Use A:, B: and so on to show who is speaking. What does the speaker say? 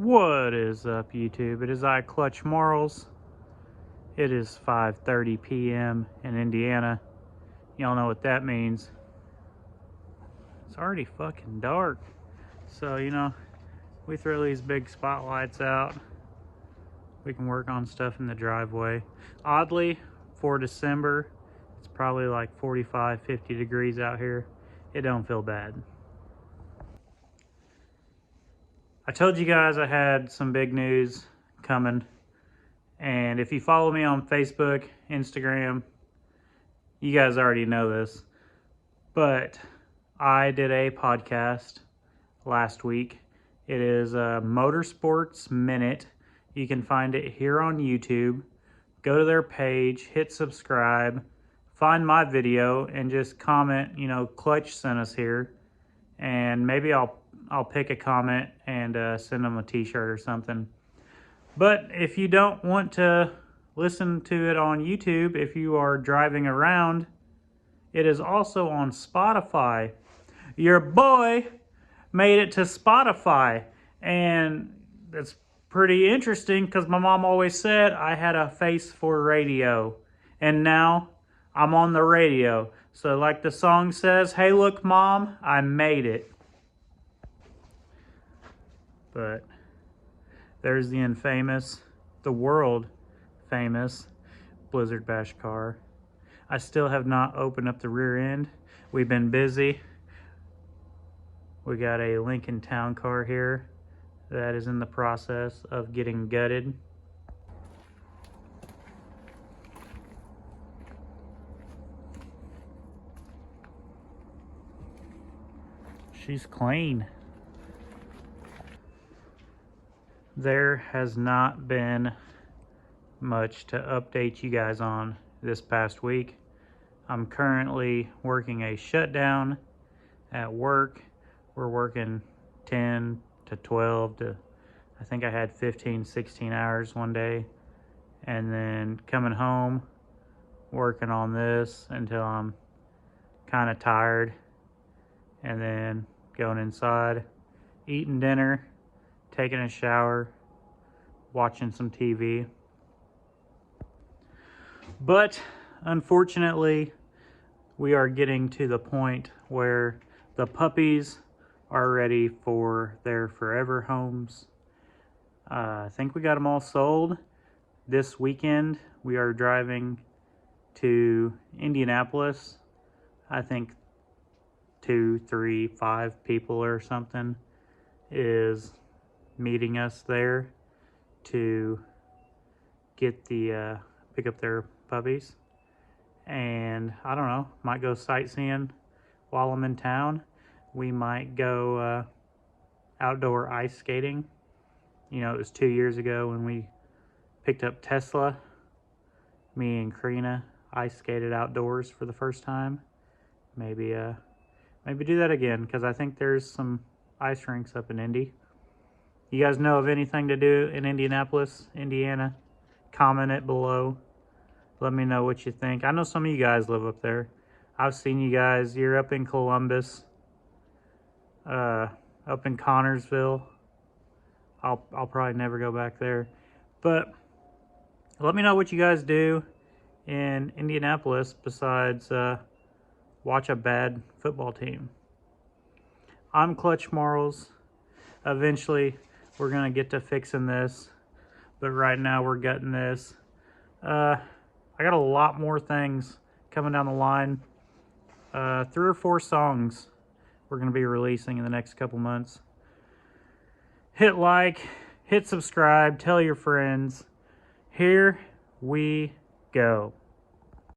A: What is up, YouTube? It is I, Clutch Marles. It is 5:30 p.m. in Indiana. Y'all know what that means. It's already fucking dark. So, we throw these big spotlights out. We can work on stuff in the driveway. Oddly, for December, it's probably like 45, 50 degrees out here. It don't feel bad. I told you guys I had some big news coming. And if you follow me on Facebook, Instagram, you guys already know this. But I did a podcast last week. It is a Motorsports Minute. You can find it here on YouTube. Go to their page, hit subscribe, find my video, and just comment, Clutch sent us here. And maybe I'll pick a comment and send them a t-shirt or something. But if you don't want to listen to it on YouTube, if you are driving around, it is also on Spotify. Your boy made it to Spotify, and it's pretty interesting because my mom always said I had a face for radio, and now I'm on the radio. So like the song says, hey look mom, I made it. But there's the world famous Blizzard Bash car. I still have not opened up the rear end. We've been busy. We got a Lincoln Town car here that is in the process of getting gutted. She's clean. There has not been much to update you guys on this past week. I'm currently working a shutdown at work. We're working 10 to 12 to, I think I had 15, 16 hours one day. And then coming home, working on this until I'm kind of tired. And then going inside, eating dinner, taking a shower, watching some TV. But unfortunately, we are getting to the point where the puppies are ready for their forever homes. I think we got them all sold. This weekend, we are driving to Indianapolis. I think 2, 3, 5 people or something is meeting us there to get pick up their puppies. And I don't know, might go sightseeing while I'm in town. We might go outdoor ice skating. It was 2 years ago when we picked up Tesla. Me and Karina ice skated outdoors for the first time. Maybe do that again, because I think there's some ice rinks up in Indy. You guys know of anything to do in Indianapolis, Indiana? Comment it below. Let me know what you think. I know some of you guys live up there. I've seen you guys. You're up in Columbus, up in Connorsville. I'll probably never go back there. But let me know what you guys do in Indianapolis besides watch a bad football team. I'm Clutch Marles. Eventually, we're going to get to fixing this. But right now, we're gutting this. I got a lot more things coming down the line. 3 or 4 songs we're going to be releasing in the next couple months. Hit like, hit subscribe, tell your friends. Here we go.